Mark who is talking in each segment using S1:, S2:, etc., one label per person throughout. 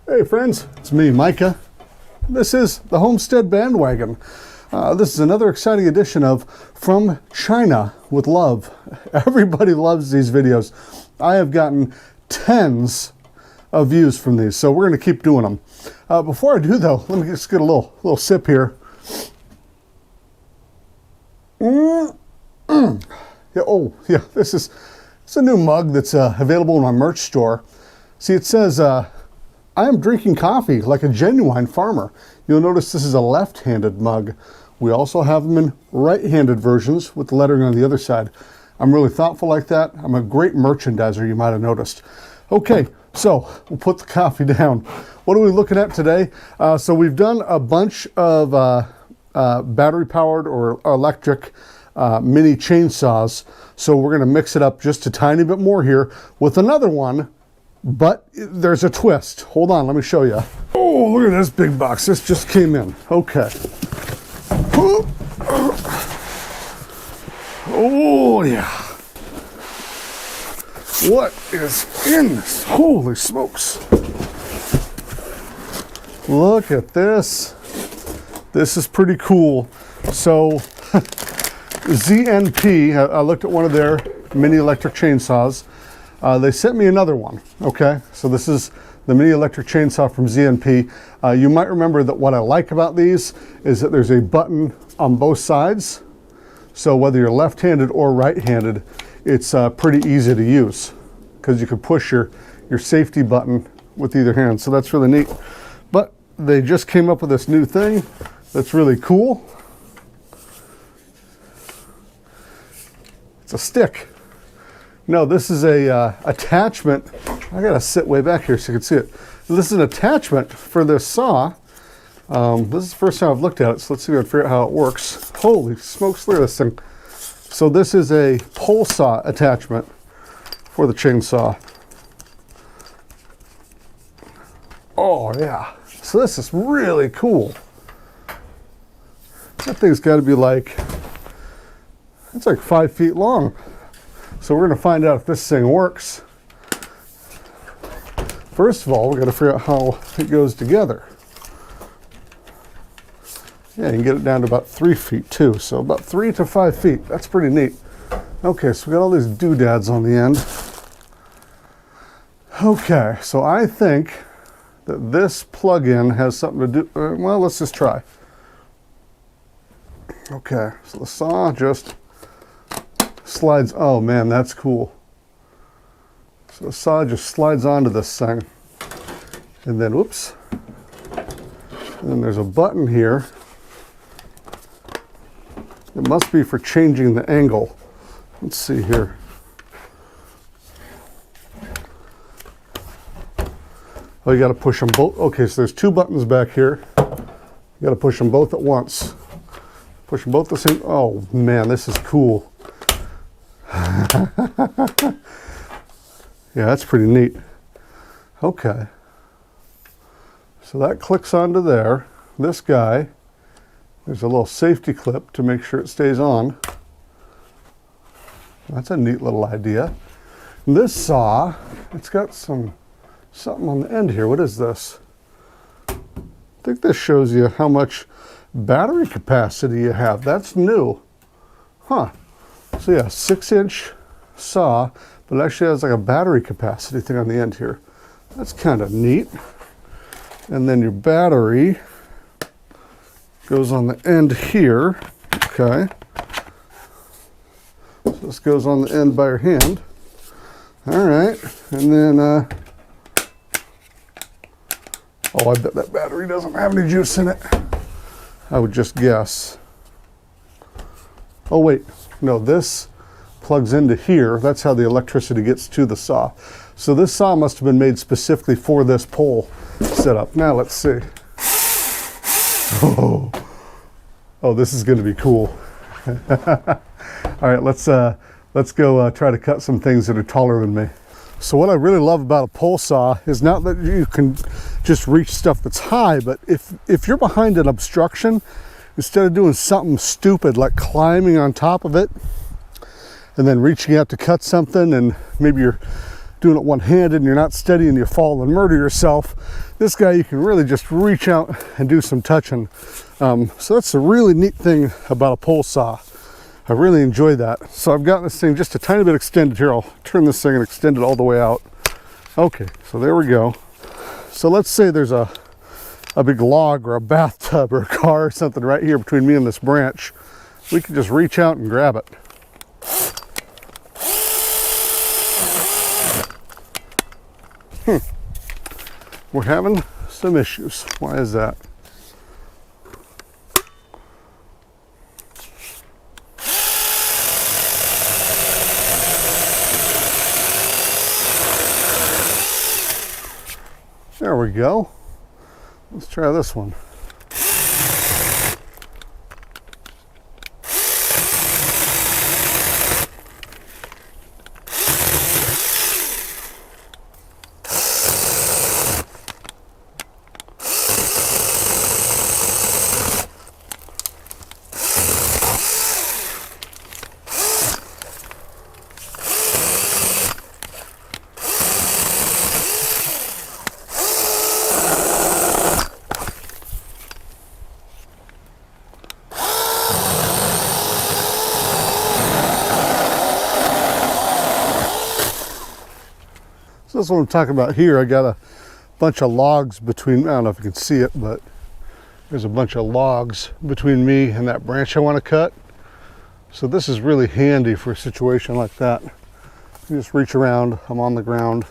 S1: Hey friends, it's me, Micah. This is the Homestead Bandwagon. This is another exciting edition of From China with Love. Everybody loves these videos. I have gotten tens of views from these, so we're going to keep doing them. Before I do though, let me just get a little sip here. Yeah, this is a new mug that's available in my merch store. See, it says, I am drinking coffee like a genuine farmer. You'll notice this is a left-handed mug. We also have them in right-handed versions with the lettering on the other side. I'm really thoughtful like that. I'm a great merchandiser, you might have noticed. Okay, so we'll put the coffee down. What are we looking at today? So we've done a bunch of battery-powered or electric mini chainsaws. So we're going to mix it up just a tiny bit more here with another one. But there's a twist. Hold on, let me show you. Oh, look at this big box. This just came in. Okay. Oh, yeah. What is in this? Holy smokes. Look at this. This is pretty cool. So, ZNP, I looked at one of their mini electric chainsaws. They sent me another one, okay? So this is the mini electric chainsaw from ZNP. You might remember that what I like about these is that there's a button on both sides. So whether you're left-handed or right-handed, it's pretty easy to use because you can push your safety button with either hand. So that's really neat. But they just came up with this new thing that's really cool. It's a stick. No, this is a attachment. I gotta sit way back here so you can see it. This is an attachment for this saw. This is the first time I've looked at it, so let's see if I can figure out how it works. Holy smokes, look at this thing. So this is a pole saw attachment for the chainsaw. Oh yeah, so this is really cool. That thing's gotta be like, it's like 5 feet long. So we're going to find out if this thing works. First of all, we're going to figure out how it goes together. Yeah, you can get it down to about 3 feet too. So about 3 to 5 feet. That's pretty neat. Okay, so we got all these doodads on the end. Okay, so I think that this plug-in has something to do. Well, let's just try. Okay, so the saw just slides. Oh man, that's cool. So the saw just slides onto this thing, and then whoops, and then there's a button here. It must be for changing the angle. Let's see here. Oh, you got to push them both. Okay, so there's two buttons back here. You got to push them both at once. Push them both the same. Oh man, this is cool. Yeah, that's pretty neat. Okay. So that clicks onto there. This guy, there's a little safety clip to make sure it stays on. That's a neat little idea. And this saw, it's got something on the end here. What is this? I think this shows you how much battery capacity you have. That's new. Huh. So yeah, 6-inch saw, but it actually has like a battery capacity thing on the end here. That's kind of neat. And then your battery goes on the end here. Okay. So this goes on the end by your hand. All right. And then, oh, I bet that battery doesn't have any juice in it. I would just guess. Oh, wait. No, this plugs into here. That's how the electricity gets to the saw. So this saw must have been made specifically for this pole setup. Now let's see. Oh, this is going to be cool. All right, let's go try to cut some things that are taller than me. So what I really love about a pole saw is not that you can just reach stuff that's high, but if you're behind an obstruction, instead of doing something stupid like climbing on top of it and then reaching out to cut something, and maybe you're doing it one-handed and you're not steady and you fall and murder yourself, this guy you can really just reach out and do some touching. So that's a really neat thing about a pole saw. I really enjoy that. So I've got this thing just a tiny bit extended here. I'll turn this thing and extend it all the way out. Okay, so there we go. So let's say there's a big log or a bathtub or a car or something right here between me and this branch. We can just reach out and grab it. We're having some issues. Why is that? There we go. Let's try this one. So that's what I'm talking about here. I got a bunch of logs between, I don't know if you can see it, but there's a bunch of logs between me and that branch I want to cut. So this is really handy for a situation like that. You just reach around, I'm on the ground.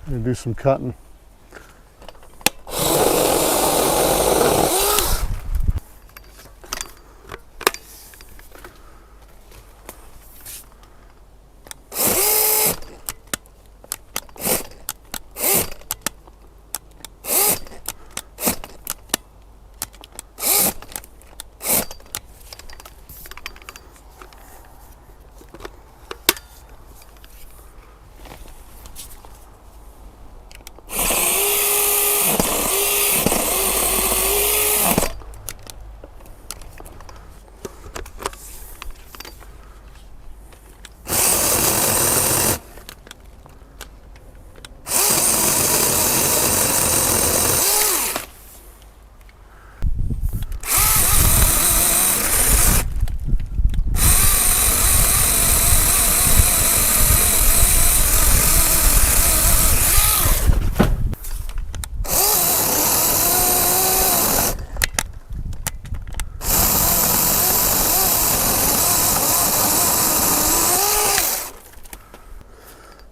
S1: And do some cutting.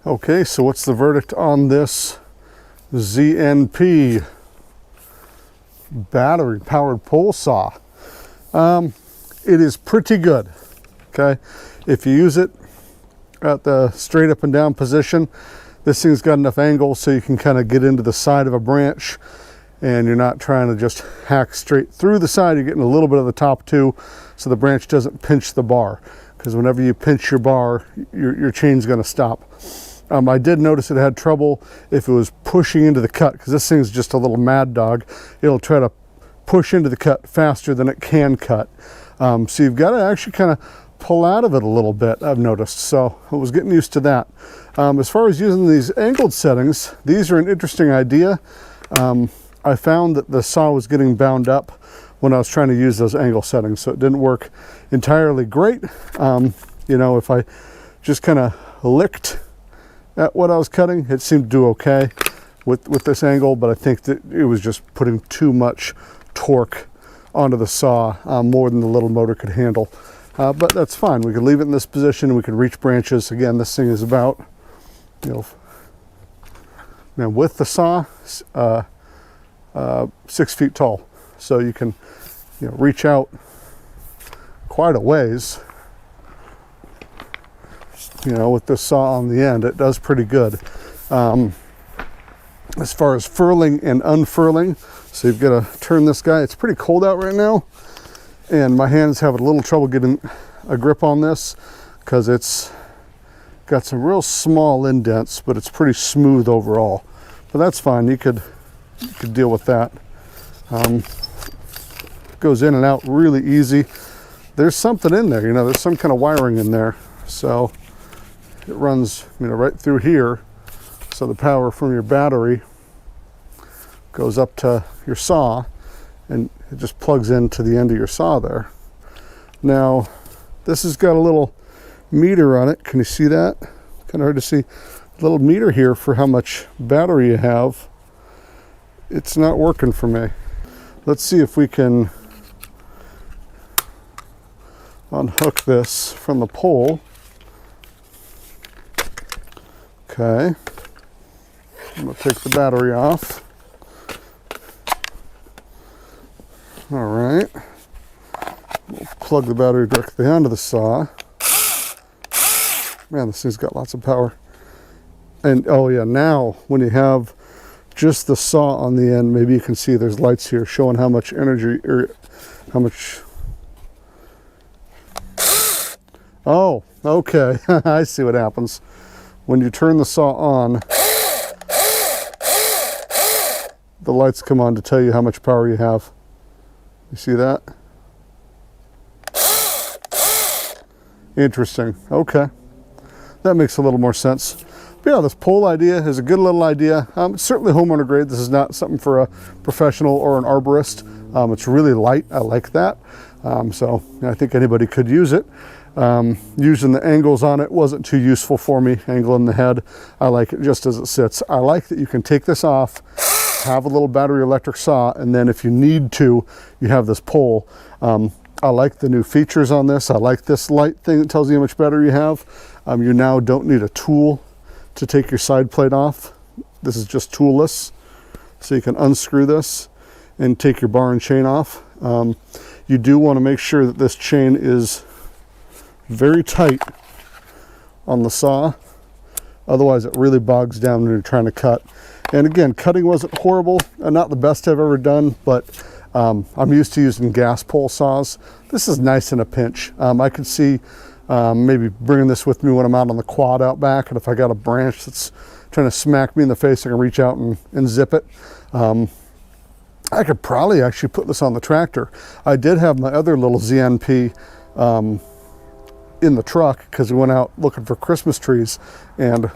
S1: Okay, so what's the verdict on this ZNP battery powered pole saw? It is pretty good. Okay, if you use it at the straight up and down position, this thing's got enough angle so you can kind of get into the side of a branch and you're not trying to just hack straight through the side. You're getting a little bit of the top too, so the branch doesn't pinch the bar, because whenever you pinch your bar, your chain's going to stop. I did notice it had trouble if it was pushing into the cut, because this thing's just a little mad dog. It'll try to push into the cut faster than it can cut. So you've got to actually kind of pull out of it a little bit, I've noticed. So I was getting used to that. As far as using these angled settings, these are an interesting idea. I found that the saw was getting bound up when I was trying to use those angle settings, so it didn't work entirely great. You know, if I just kind of licked at what I was cutting, it seemed to do okay with this angle, but I think that it was just putting too much torque onto the saw, more than the little motor could handle. But that's fine. We could leave it in this position and we could reach branches. Again, this thing is about, now with the saw, 6 feet tall. So you can, reach out quite a ways. With this saw on the end, it does pretty good. As far as furling and unfurling, so you've got to turn this guy. It's pretty cold out right now, and my hands have a little trouble getting a grip on this because it's got some real small indents, but it's pretty smooth overall. But that's fine. You could deal with that. Goes in and out really easy. there's something in there, you know, there's some kind of wiring in there. So it runs, you know, right through here. So the power from your battery goes up to your saw, and it just plugs into the end of your saw there. Now, this has got a little meter on it. Can you see that? Kind of hard to see. A little meter here for how much battery you have. It's not working for me. Let's see if we can unhook this from the pole. Okay. I'm going to take the battery off. All right. We'll plug the battery directly onto the saw. Man, this thing's got lots of power. And oh yeah, now when you have just the saw on the end, maybe you can see there's lights here showing how much energy, or how much. Oh, okay. I see what happens. When you turn the saw on, the lights come on to tell you how much power you have. You see that? Interesting. Okay. That makes a little more sense. But yeah, this pole idea is a good little idea. It's certainly homeowner grade. This is not something for a professional or an arborist. It's really light. I like that. So I think anybody could use it. Using the angles on it wasn't too useful for me. Angle in the head. I like it just as it sits. I like that you can take this off, have a little battery electric saw, and then if you need to, you have this pole. I like the new features on this. I like this light thing that tells you how much battery you have. You now don't need a tool to take your side plate off. This is just toolless. So you can unscrew this and take your bar and chain off. You do want to make sure that this chain is very tight on the saw. Otherwise it really bogs down when you're trying to cut. And again, cutting wasn't horrible, not the best I've ever done, but I'm used to using gas pole saws. This is nice in a pinch. I could see maybe bringing this with me when I'm out on the quad out back, and if I got a branch that's trying to smack me in the face, I can reach out and zip it. I could probably actually put this on the tractor. I did have my other little ZNP in the truck because we went out looking for Christmas trees, and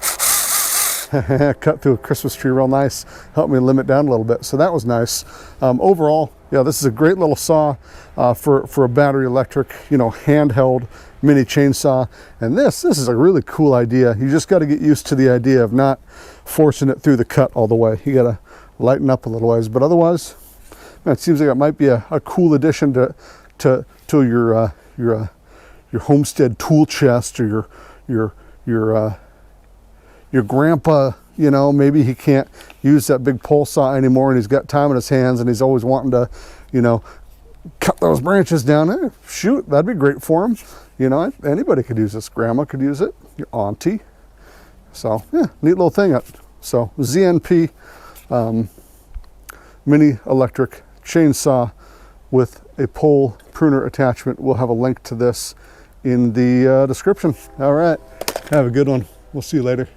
S1: cut through a Christmas tree real nice. Helped me limit down a little bit, so that was nice. Overall, yeah, this is a great little saw for a battery electric, you know, handheld mini chainsaw. And this is a really cool idea. You just got to get used to the idea of not forcing it through the cut all the way. You got to lighten up a little ways, but otherwise, man, it seems like it might be a cool addition to your homestead tool chest, or your grandpa. You know, maybe he can't use that big pole saw anymore, and he's got time in his hands, and he's always wanting to, you know, cut those branches down. Shoot, that'd be great for him. You know, anybody could use this. Grandma could use it, your auntie. So yeah, neat little thing. So ZNP mini electric chainsaw with a pole pruner attachment. We'll have a link to this in the description. All right, have a good one. We'll see you later.